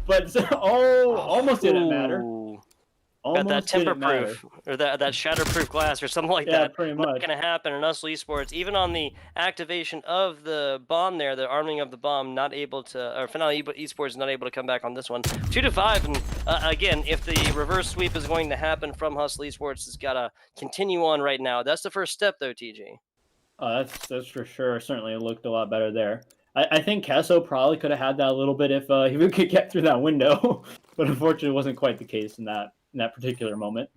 But almost didn't matter. Got that temper-proof or that shatterproof glass or something like that. Pretty much. Not going to happen in Hustle Esports. Even on the activation of the bomb there, the arming of the bomb, not able to, or Finale Esports is not able to come back on this one. 2-5, and again, if the reverse sweep is going to happen from Hustle Esports, it's got to continue on right now. That's the first step, though, TG. That's for sure. Certainly, it looked a lot better there. I think Kesso probably could have had that a little bit if he could get through that window, but unfortunately, it wasn't quite the case in that particular moment.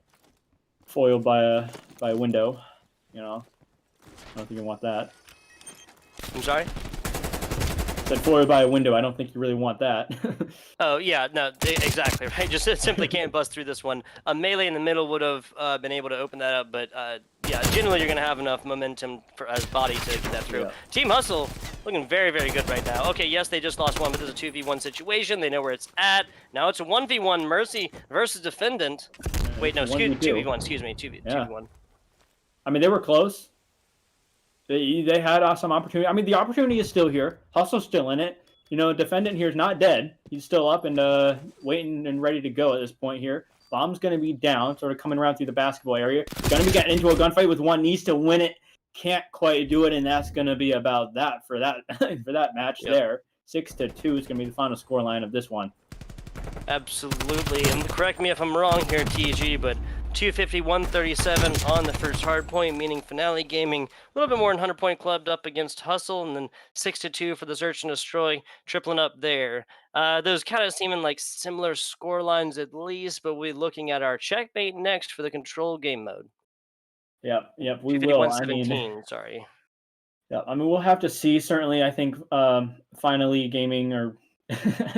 Foiled by a window, you know. I don't think you want that. I'm sorry? Said foiled by a window. I don't think you really want that. Oh, yeah, no, exactly, right? Just simply can't bust through this one. A melee in the middle would have been able to open that up, but yeah, generally you're going to have enough momentum as body to get that through. Yeah. Team Hustle looking very, very good right now. Okay, yes, they just lost one, but this is a 2v1 situation. They know where it's at. Now it's a 1v1 Mercy versus Defendant. Wait, no, 2v1, excuse me, 2v1. I mean, they were close. They had some opportunity. I mean, the opportunity is still here. Hustle's still in it. You know, Defendant here is not dead. He's still up and waiting and ready to go at this point here. Bomb's going to be down, sort of coming around through the basketball area. Going to be getting into a gunfight with one. Needs to win it. Can't quite do it, and that's going to be about that for that for that match there. 6-2 is going to be the final scoreline of this one. Absolutely, and correct me if I'm wrong here, TG, but 250-137 on the first hard point, meaning Finale Gaming a little bit more than 100 point clubbed up against Hustle, and then 6-2 for the Search and Destroy, tripling up there. Those kind of seeming like similar score lines at least, but we're looking at our checkmate next for the control game mode. Yep, we will. 250-117, sorry. Yeah, I mean, we'll have to see. Certainly, I think Finally Gaming or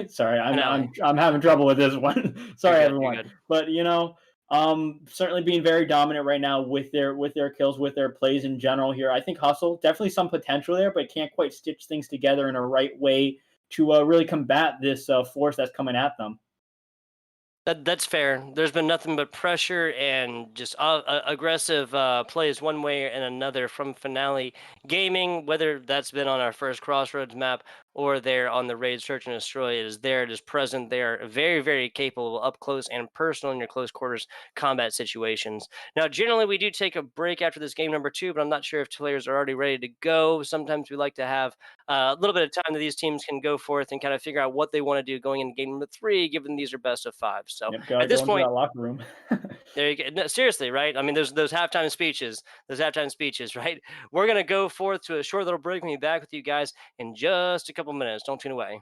sorry, I'm having trouble with this one. Sorry, everyone. But you know, certainly being very dominant right now with their kills, with their plays in general here. I think Hustle definitely some potential there, but can't quite stitch things together in a right way to really combat this force that's coming at them. That's fair. There's been nothing but pressure and just aggressive plays one way and another from Finale Gaming, whether that's been on our first Crossroads map or there on the Raid Search and Destroy. It is there, it is present. They are very, very capable up close and personal in your close quarters combat situations. Now, generally, we do take a break after this game number 2, but I'm not sure if players are already ready to go. Sometimes we like to have a little bit of time that these teams can go forth and kind of figure out what they want to do going into game number 3, given these are best of 5. So at this point, that locker room. There you go. No, seriously, right? I mean, there's those halftime speeches, right? We're going to go forth to a short little break and be back with you guys in just a couple minutes. Don't tune away.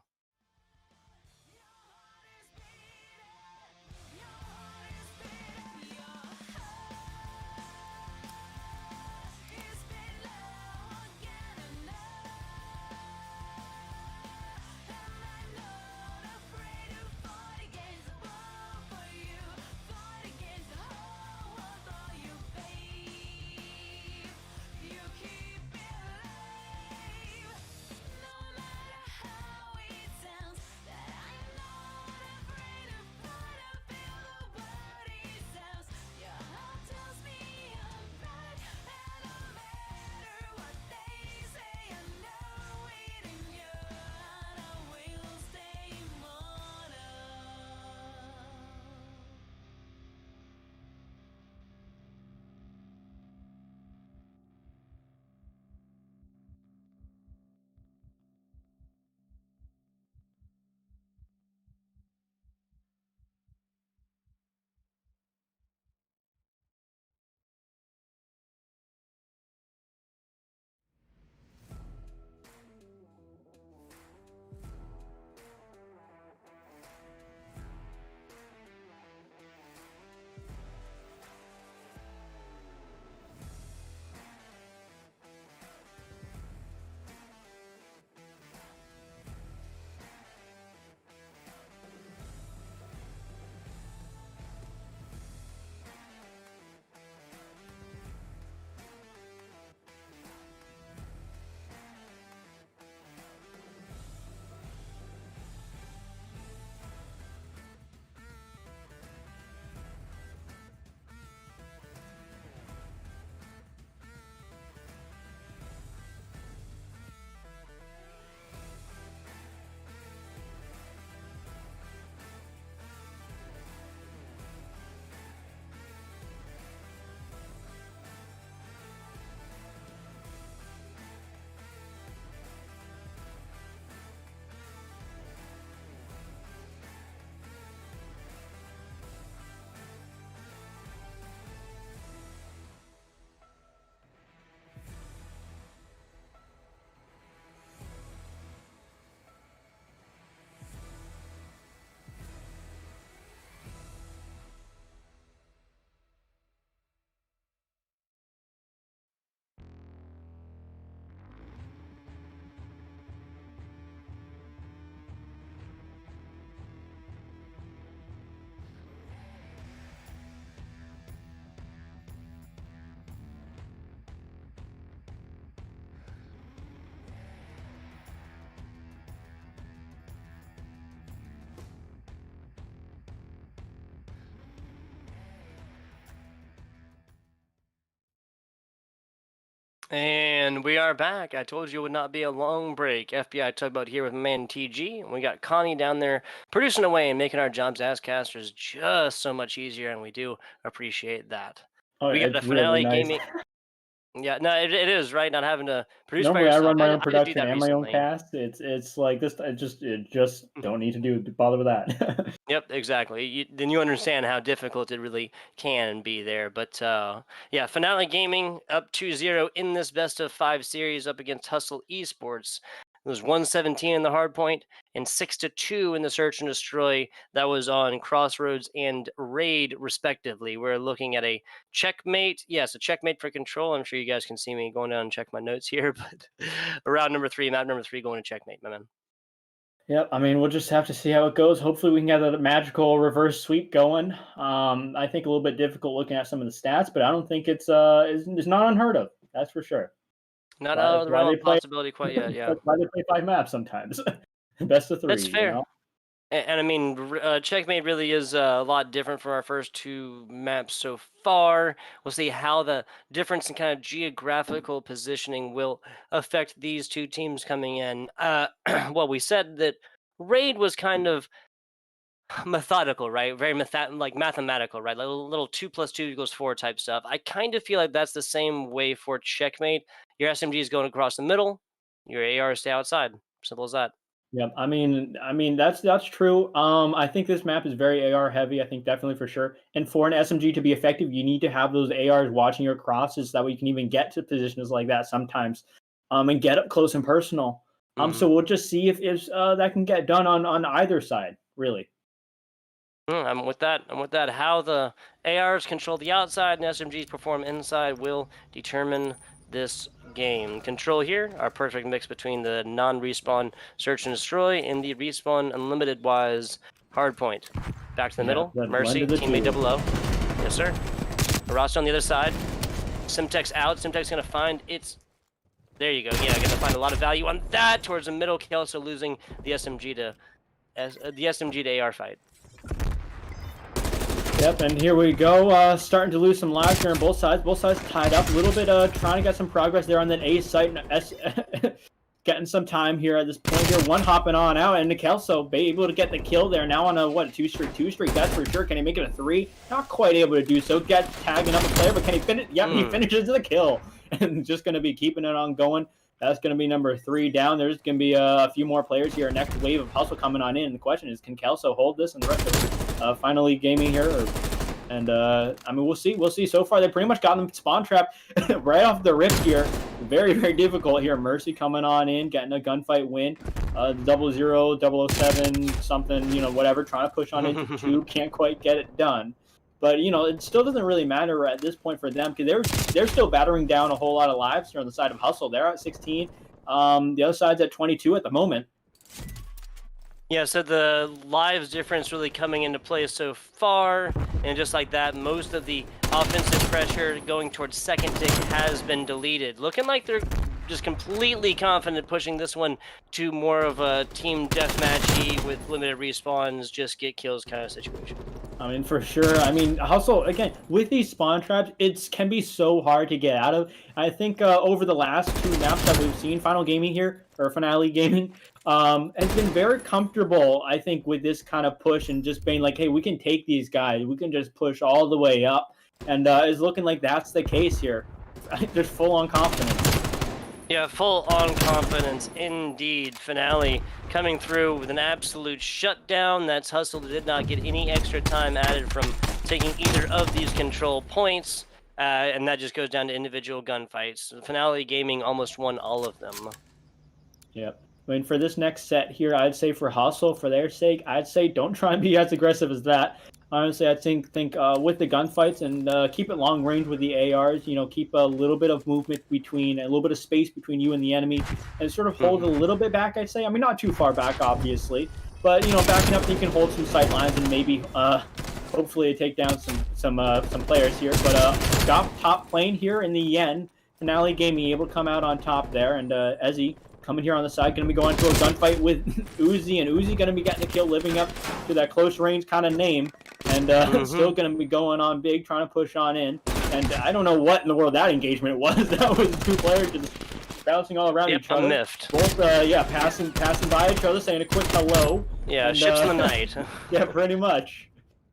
And we are back. I told you it would not be a long break. FBI Tugboat here with my man TG. And we got Connie down there producing away and making our jobs as casters just so much easier, and we do appreciate that. Oh, We got it's a Finale really nice. Gaming. Yeah, no, it is, right? Not having to produce by Normally, yourself. I run my own I did do production that and my own recently. cast. It's like this. I just don't need to bother with that. Yep, exactly. Then you understand how difficult it really can be there. But yeah, Finale Gaming up 2-0 in this best of 5 series up against Hustle Esports. It was 117 in the hardpoint and 6-2 in the search and destroy. That was on Crossroads and Raid, respectively. We're looking at a checkmate. Yes, a checkmate for control. I'm sure you guys can see me going down and check my notes here. But round number 3, map number 3, going to checkmate, my man. Yep, I mean, we'll just have to see how it goes. Hopefully, we can get that magical reverse sweep going. I think a little bit difficult looking at some of the stats, but I don't think it's not unheard of. That's for sure. Not out of the realm of possibility quite yet, yeah. That's why they play 5 maps sometimes. Best of 3. That's fair. You know? And I mean, checkmate really is a lot different from our first 2 maps so far. We'll see how the difference in kind of geographical positioning will affect these 2 teams coming in. Well, we said that Raid was kind of methodical, right? Very mathematical, right? Like a little 2 + 2 = 4 type stuff. I kind of feel like that's the same way for checkmate. Your SMG is going across the middle. Your AR stay outside. Simple as that. Yeah, I mean that's true. I think this map is very AR heavy. I think definitely for sure. And for an SMG to be effective, you need to have those ARs watching your crosses. That way you can even get to positions like that sometimes, and get up close and personal. So we'll just see if that can get done on either side, really. I'm with that. How the ARs control the outside and SMGs perform inside will determine this game. Control here, our perfect mix between the non-respawn search and destroy and the respawn unlimited wise hardpoint. Back to the middle. Mercy, teammate 00. Yes, sir. Rasta on the other side. Simtex out. Simtex gonna find its. There you go. Yeah, gonna find a lot of value on that towards the middle kill. So losing the SMG to AR fight. Yep, and here we go. Starting to lose some lives here on both sides. Both sides tied up a little bit. Trying to get some progress there on that A site. Getting some time here at this point here. One hopping on out, and Kelso able to get the kill there. Now on a 2 streak. That's for sure. Can he make it a 3? Not quite able to do so. Gets tagging up a player, but can he finish? Yep, he finishes the kill. And just going to be keeping it on going. That's going to be number 3 down. There's going to be a few more players here. Next wave of hustle coming on in. And the question is, can Kelso hold this and the rest of Finally Gaming here? I mean, we'll see. We'll see. So far, they pretty much got them spawn trap right off the rip here. Very, very difficult here. Mercy coming on in, getting a gunfight win. 00, 007, something, whatever. Trying to push on into 2. Can't quite get it done. But, it still doesn't really matter at this point for them because they're still battering down a whole lot of lives here on the side of Hustle. They're at 16. The other side's at 22 at the moment. Yeah, so the lives difference really coming into play so far, and just like that, most of the offensive pressure going towards second tick has been deleted. Looking like they're just completely confident pushing this one to more of a team deathmatchy with limited respawns, just get kills kind of situation. I mean, for sure. I mean, Hustle, again, with these spawn traps, it can be so hard to get out of. I think over the last 2 maps that we've seen, Finale Gaming, has been very comfortable, I think, with this kind of push and just being like, hey, we can take these guys. We can just push all the way up. And it's looking like that's the case here. There's full-on confidence. Yeah, full-on confidence indeed. Finale coming through with an absolute shutdown. That's Hustle that did not get any extra time added from taking either of these control points. And that just goes down to individual gunfights. Finale Gaming almost won all of them. Yep. I mean, for this next set here, I'd say for Hustle, for their sake, I'd say don't try and be as aggressive as that. Honestly, I think with the gunfights and keep it long range with the ARs, keep a little bit of movement between, a little bit of space between you and the enemy, and sort of hold a little bit back, I'd say. I mean, not too far back, obviously, but, backing up, you can hold some sight lines and maybe, hopefully take down some players here. But top lane here in the end, Finale Gaming able to come out on top there, and Ezzy coming here on the side, going to be going to a gunfight with Uzi, and Uzi going to be getting a kill, living up to that close range kind of name, and still going to be going on big, trying to push on in. and I don't know what in the world that engagement was. That was 2 players just bouncing all around each other. Miffed. Both, passing by each other, saying a quick hello. Yeah, and, ships in the night. Yeah, pretty much.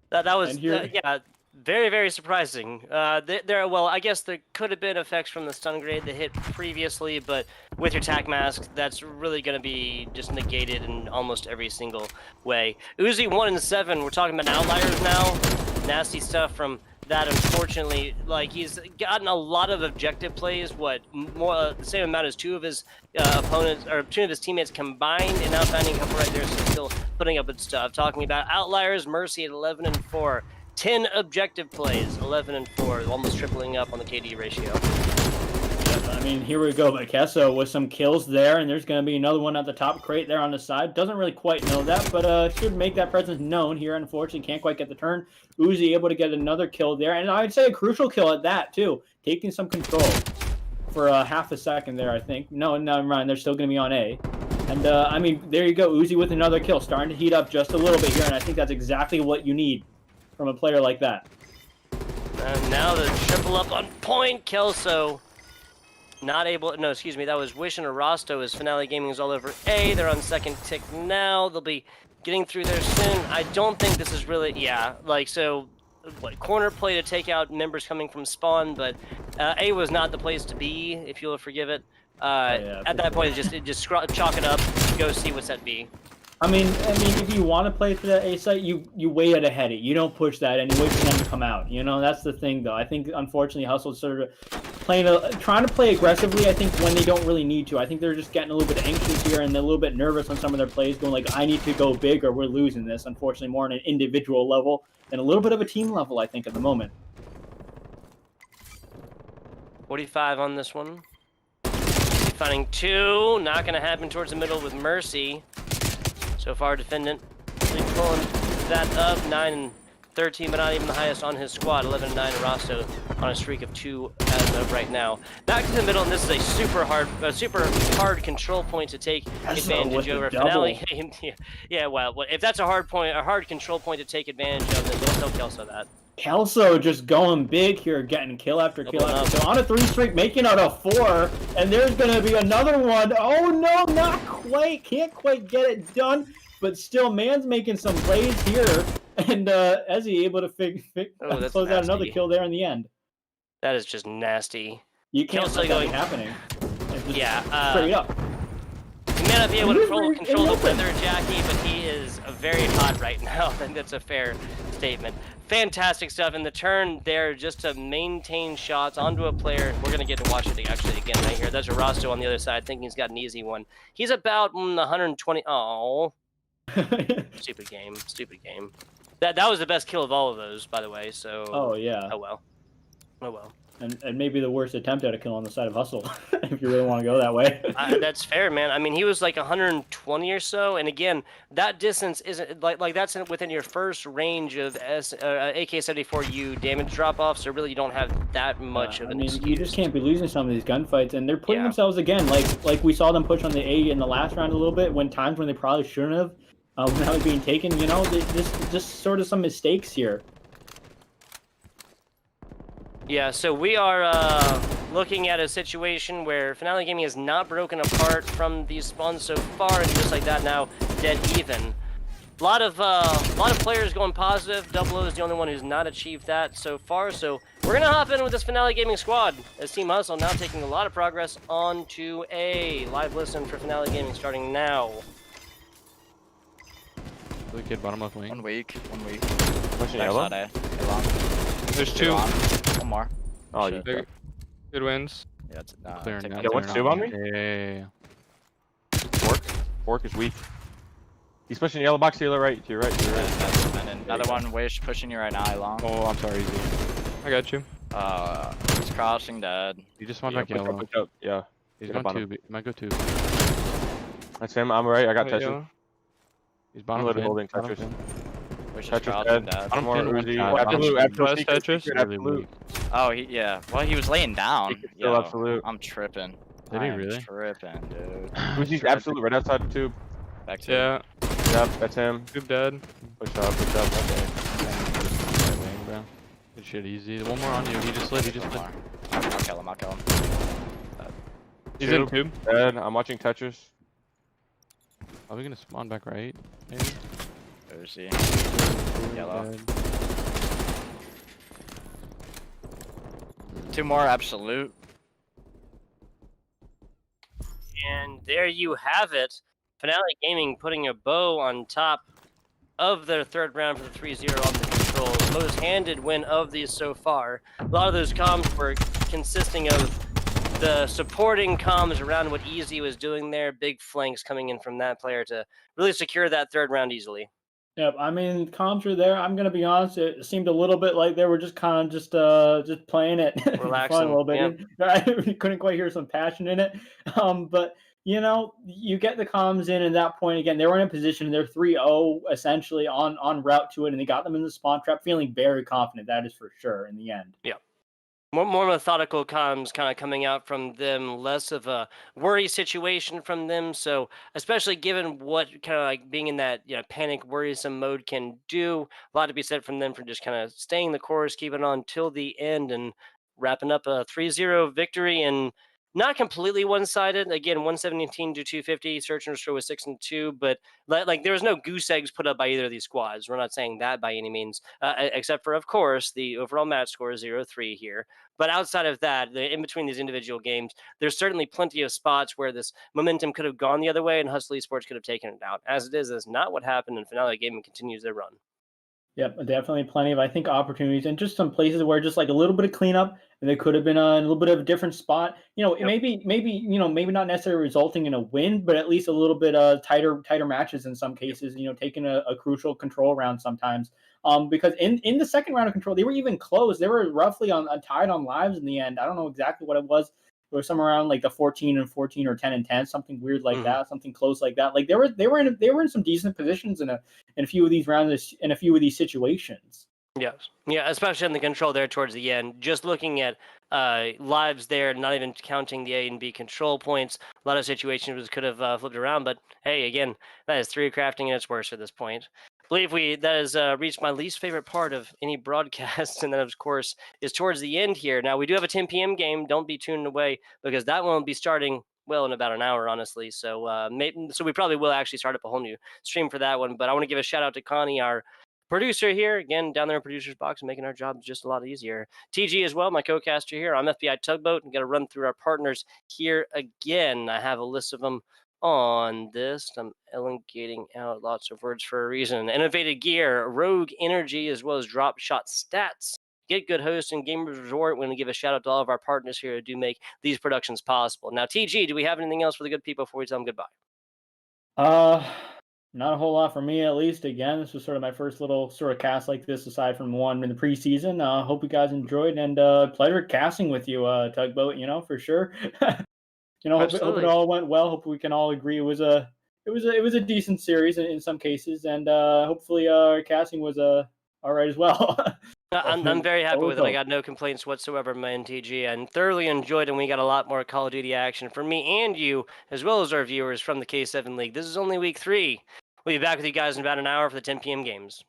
That was here... yeah, very, very surprising. Well, I guess there could have been effects from the stun grenade that hit previously, but with your tac mask, that's really going to be just negated in almost every single way. Uzi 1 and 7. We're talking about outliers now. Nasty stuff from that. Unfortunately, like he's gotten a lot of objective plays. What more? The same amount as 2 of his opponents or 2 of his teammates combined, and now finding a couple right there, so still putting up with stuff. Talking about outliers, Mercy at 11 and 4. 10 objective plays, 11 and 4, almost tripling up on the KD ratio. I mean, here we go. Kesso with some kills there, and there's going to be another one at the top crate there on the side. Doesn't really quite know that, but should make that presence known here. Unfortunately, can't quite get the turn. Uzi able to get another kill there, and I'd say a crucial kill at that, too. Taking some control for half a second there, I think. No, never mind. They're still going to be on A. And, I mean, there you go. Uzi with another kill. Starting to heat up just a little bit here, and I think that's exactly what you need from a player like that. And now the triple up on point. Kelso not able. No, excuse me. That was Wish and Arasto as Finale Gaming is all over A. They're on second tick now. They'll be getting through there soon. I don't think this is really. Yeah, like so. What corner play to take out members coming from spawn, but A was not the place to be. If you'll forgive it. At that point, just chalk it up. Go see what's at B. I mean, if you want to play for that A site, you wait at a heady. You don't push that, and you wait for them to come out. You know, that's the thing, though. I think, unfortunately, Hustle's sort of trying to play aggressively, I think, when they don't really need to. I think they're just getting a little bit anxious here, and they're a little bit nervous on some of their plays, going like, I need to go big or we're losing this. Unfortunately, more on an individual level and a little bit of a team level, I think, at the moment. 45 on this one. Finding 2. Not going to happen towards the middle with Mercy. So far, defendant really pulling that up. 9 and 13, but not even the highest on his squad. 11 and 9 Arasto on a streak of 2 as of right now. Back to the middle, and this is a super hard control point to take advantage over. Finale. Yeah, well, if that's a hard control point to take advantage of, then don't tell Kelso that. Kelso just going big here, getting kill after kill after kill. On a 3 streak, making out a 4, and there's going to be another one. Oh no, not quite. Can't quite get it done, but still, man's making some plays here, and Ezzy able to close out another kill there in the end. That is just nasty. You can't see that happening. Yeah. Straight up. He may not be able to control the weather, Jackie, but he is very hot right now. I think that's a fair statement. Fantastic stuff in the turn there, just to maintain shots onto a player. We're going to get to watch it actually again right here. That's Arasto on the other side, thinking he's got an easy one. He's about 120. Oh, stupid game. That was the best kill of all of those, by the way. So. Oh yeah. Oh well. And maybe the worst attempt at a kill on the side of Hustle, if you really want to go that way. That's fair, man. I mean, he was like 120 or so, and again, that distance isn't like that's within your first range of AK-74U damage drop-off, so really you don't have that much of an excuse. You just can't be losing some of these gunfights, and they're putting themselves again, like we saw them push on the A in the last round a little bit, when times when they probably shouldn't have, now it's being taken. You know, just sort of some mistakes here. Yeah, so we are looking at a situation where Finale Gaming has not broken apart from these spawns so far, and just like that now, dead even. A lot of players going positive. Double O is the only one who's not achieved that so far. So we're gonna hop in with this Finale Gaming squad as Team Hustle now taking a lot of progress onto A. Live listen for Finale Gaming starting now. The kid bottom left wing. 1 week. Pushing yellow. There's 2. One more. Oh, you good wins. Yeah, it's Clearing now. Yeah, what's 2 on me? Yeah. Fork is weak. He's pushing yellow box to your right. To your right. And then another one, Wish, pushing you right now, long. Oh, I'm sorry, easy. I got you. He's crossing dead. You just want back yellow. Push up. Yeah. He's going 2. He might go 2. That's him. I'm right. I got Tetris. He's bottom literally holding Tetris. Wish is Tetris crossing dead. dead. I'm more Uzi. Absolute. Absolute. Tetris. Absolute. Oh, yeah. Well, he was laying down. Still absolute. I'm tripping. Did he really? I'm tripping, dude. Uzi's absolute right outside the tube. Back to Yep, that's him. Tube dead. Push up. Okay. Good shit, easy. One more on you. He just slid. I'll kill him. He's in tube. Dead. I'm watching Tetris. Are we gonna spawn back right? Maybe? Where is he? Yellow. Dead. 2 more absolute. And there you have it. Finale Gaming putting a bow on top of their third round for the 3-0 on the controls. Most handed win of these so far. A lot of those comms were consisting of the supporting comms around what Easy was doing there. Big flanks coming in from that player to really secure that third round easily. Yep, I mean, comms were there. I'm gonna be honest; it seemed a little bit like they were just kind of just playing it for fun Relaxing, a little bit. yep. I couldn't quite hear some passion in it. But you know, you get the comms in, and at that point again, they were in a position. They're 3-0 essentially on route to it, and they got them in the spawn trap, feeling very confident. That is for sure in the end. Yeah. More methodical comms kind of coming out from them, less of a worry situation from them. So especially given what kind of like being in that panic worrisome mode can do, a lot to be said from them for just kind of staying the course, keeping on till the end, and wrapping up a 3-0 victory. And not completely one-sided. Again, 117 to 250. Search and Restore was 6-2, but like there was no goose eggs put up by either of these squads. We're not saying that by any means, except for, of course, the overall match score is 0-3 here. But outside of that, in between these individual games, there's certainly plenty of spots where this momentum could have gone the other way and Hustle Esports could have taken it out. As it is, that's not what happened, and Finale Gaming continues their run. Yep, definitely plenty of, I think, opportunities and just some places where just like a little bit of cleanup and they could have been a little bit of a different spot. Yep. maybe not necessarily resulting in a win, but at least a little bit tighter matches in some cases, taking a crucial control round sometimes. Because in the second round of control, they were even close. They were roughly tied on lives in the end. I don't know exactly what it was. It was somewhere around like the 14-14 or 10-10, something weird like that, something close like that. Like they were in some decent positions in a few of these rounds, in a few of these situations. Yes. Yeah, especially in the control there towards the end. Just looking at lives there, not even counting the A and B control points, a lot of situations could have flipped around. But hey, again, that is 3 crafting at its worst at this point. I believe that has reached my least favorite part of any broadcast, and that, of course, is towards the end here. Now, we do have a 10 p.m. game. Don't be tuned away, because that one will be starting, well, in about an hour, honestly. So so we probably will actually start up a whole new stream for that one. But I want to give a shout-out to Connie, our producer here, again, down there in producer's box, making our job just a lot easier. TG as well, my co-caster here. I'm FBI Tugboat, and got to run through our partners here again. I have a list of them on this. I'm elongating out lots of words for a reason. Innovated Gear, Rogue Energy, as well as DropShotStats, GitGudHosts, and Gamers Resort. We're going to give a shout out to all of our partners here who do make these productions possible. Now, TG, do we have anything else for the good people before we tell them goodbye? Not a whole lot for me, at least. Again, this was sort of my first little sort of cast like this, aside from one in the preseason. Hope you guys enjoyed, and pleasure casting with you, Tugboat. For sure. Hope it all went well. Hope we can all agree it was a decent series in some cases, and hopefully our casting was all right as well. I'm very happy with it. I got no complaints whatsoever, man, TG, and thoroughly enjoyed it. And we got a lot more Call of Duty action for me and you, as well as our viewers from the K7 League. This is only week 3. We'll be back with you guys in about an hour for the 10 p.m. games.